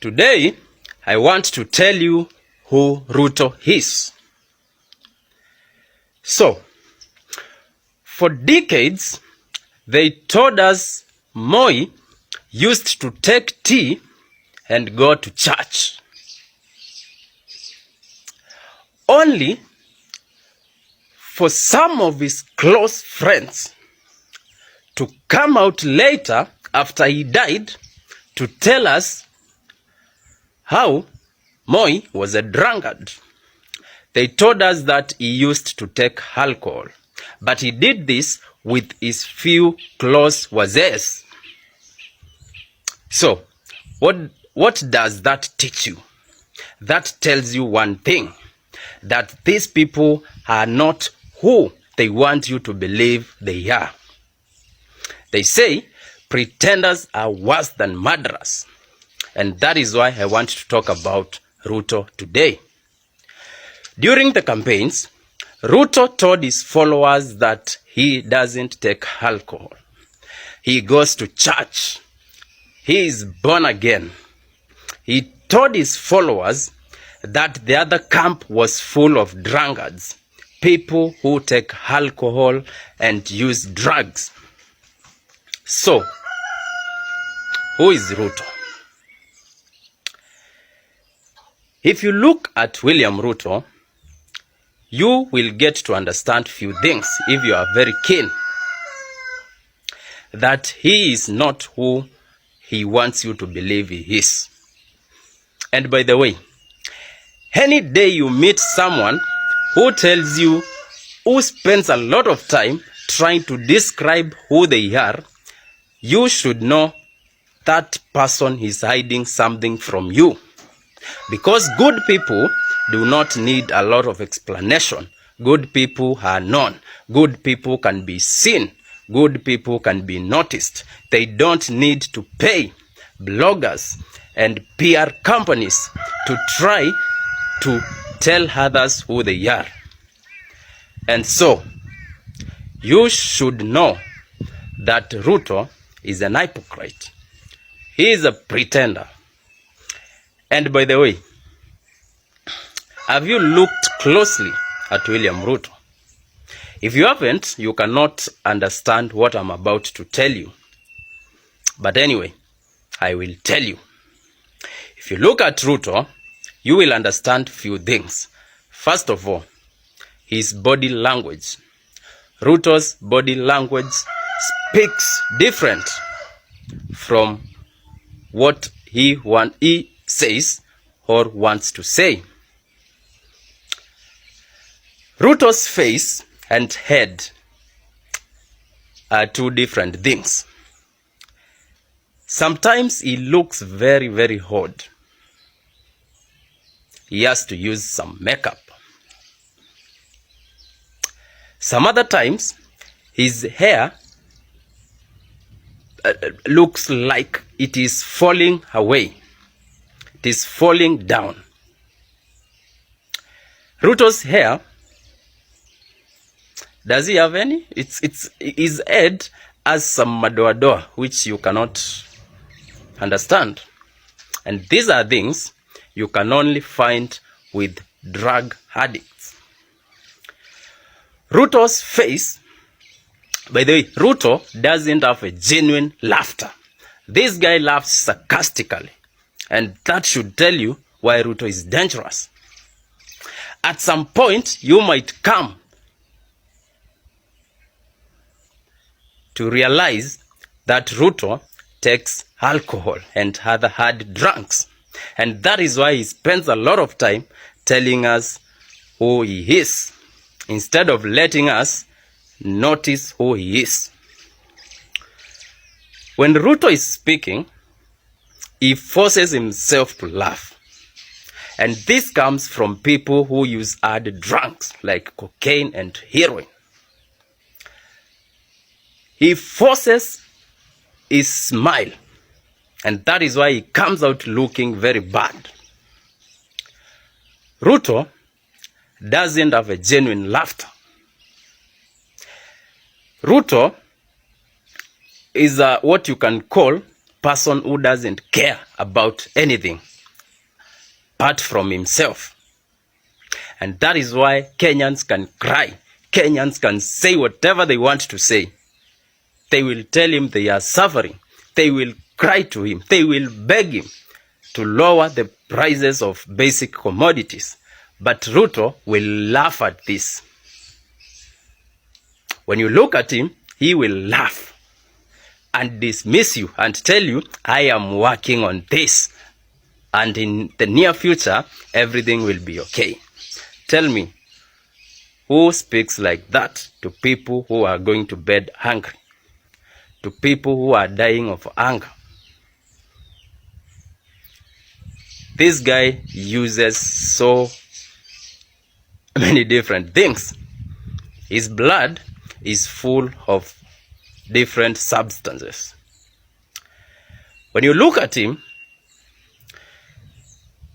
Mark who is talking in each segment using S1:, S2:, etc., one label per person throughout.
S1: Today, I want to tell you who Ruto is. So, for decades, they told us Moi used to take tea and go to church. Only for some of his close friends to come out later after he died to tell us how Moi was a drunkard. They told us that he used to take alcohol, but he did this with his few close wazees. So, what does that teach you? That tells you one thing, that these people are not who they want you to believe they are. They say pretenders are worse than murderers. And that is why I want to talk about Ruto today. During the campaigns, Ruto told his followers that he doesn't take alcohol. He goes to church. He is born again. He told his followers that the other camp was full of drunkards, people who take alcohol and use drugs. So, who is Ruto? If you look at William Ruto, you will get to understand few things if you are very keen. That he is not who he wants you to believe he is. And by the way, any day you meet someone who tells you, who spends a lot of time trying to describe who they are, you should know that person is hiding something from you. Because good people do not need a lot of explanation. Good people are known. Good people can be seen. Good people can be noticed. They don't need to pay bloggers and PR companies to try to tell others who they are. And so, you should know that Ruto is an hypocrite. He is a pretender. And by the way, have you looked closely at William Ruto? If you haven't, you cannot understand what I'm about to tell you. But anyway, I will tell you. If you look at Ruto, you will understand few things. First of all, his body language. Ruto's body language speaks different from what he says or wants to say. Ruto's face and head are two different things. Sometimes he looks very, very odd. He has to use some makeup. Some other times, his hair looks like it is falling away. It is falling down. Ruto's hair, does he have any? His head has some madoa-doa which you cannot understand. And these are things you can only find with drug addicts. Ruto's face, by the way, Ruto doesn't have a genuine laughter. This guy laughs sarcastically. And that should tell you why Ruto is dangerous. At some point, you might come to realize that Ruto takes alcohol and other hard drugs. And that is why he spends a lot of time telling us who he is, instead of letting us notice who he is. When Ruto is speaking, he forces himself to laugh. And this comes from people who use hard drugs like cocaine and heroin. He forces his smile. And that is why he comes out looking very bad. Ruto doesn't have a genuine laughter. Ruto is what you can call person who doesn't care about anything apart from himself. And that is why Kenyans can cry. Kenyans can say whatever they want to say. They will tell him they are suffering. They will cry to him. They will beg him to lower the prices of basic commodities. But Ruto will laugh at this. When you look at him, he will laugh and dismiss you and tell you, I am working on this. And in the near future, everything will be okay. Tell me, who speaks like that to people who are going to bed hungry? To people who are dying of hunger? This guy uses so many different things. His blood is full of different substances. When you look at him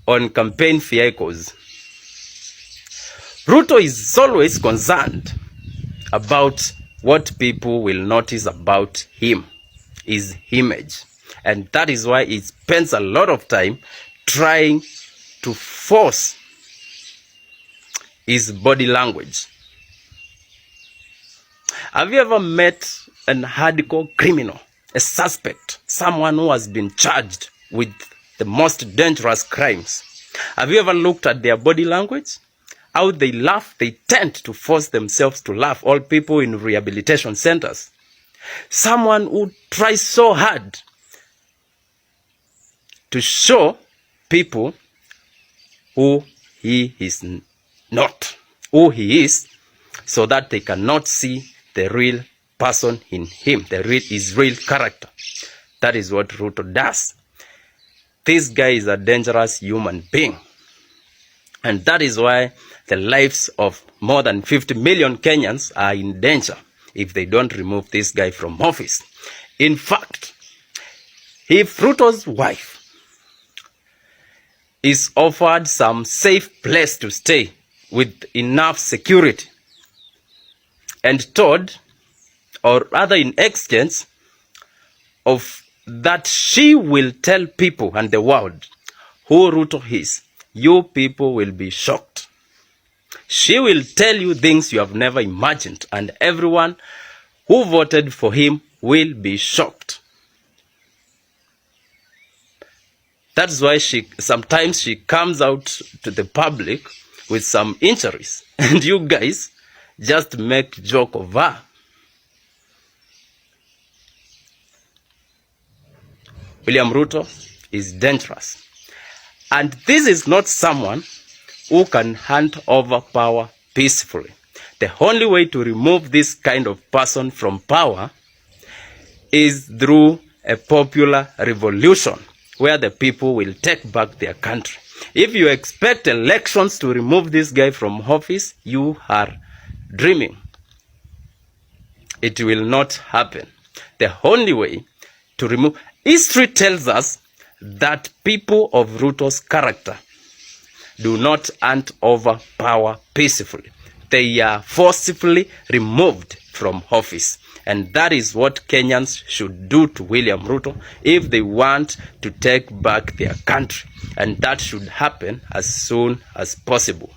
S1: on campaign vehicles, Ruto is always concerned about what people will notice about him, his image. And that is why he spends a lot of time trying to force his body language. Have you ever met an hardcore criminal, a suspect, someone who has been charged with the most dangerous crimes? Have you ever looked at their body language? How they laugh, they tend to force themselves to laugh. All people in rehabilitation centers. Someone who tries so hard to show people who he is not, who he is, so that they cannot see the real person in him, his real character. That is what Ruto does. This guy is a dangerous human being. And that is why the lives of more than 50 million Kenyans are in danger if they don't remove this guy from office. In fact, if Ruto's wife is offered some safe place to stay with enough security and told, or rather in exchange of that she will tell people and the world who Ruto is, you people will be shocked. She will tell you things you have never imagined, and everyone who voted for him will be shocked. That's why sometimes she comes out to the public with some injuries, and you guys just make joke of her. William Ruto is dangerous. And this is not someone who can hand over power peacefully. The only way to remove this kind of person from power is through a popular revolution where the people will take back their country. If you expect elections to remove this guy from office, you are dreaming. It will not happen. The only way to remove... History tells us that people of Ruto's character do not hand over power peacefully. They are forcibly removed from office. And that is what Kenyans should do to William Ruto if they want to take back their country. And that should happen as soon as possible.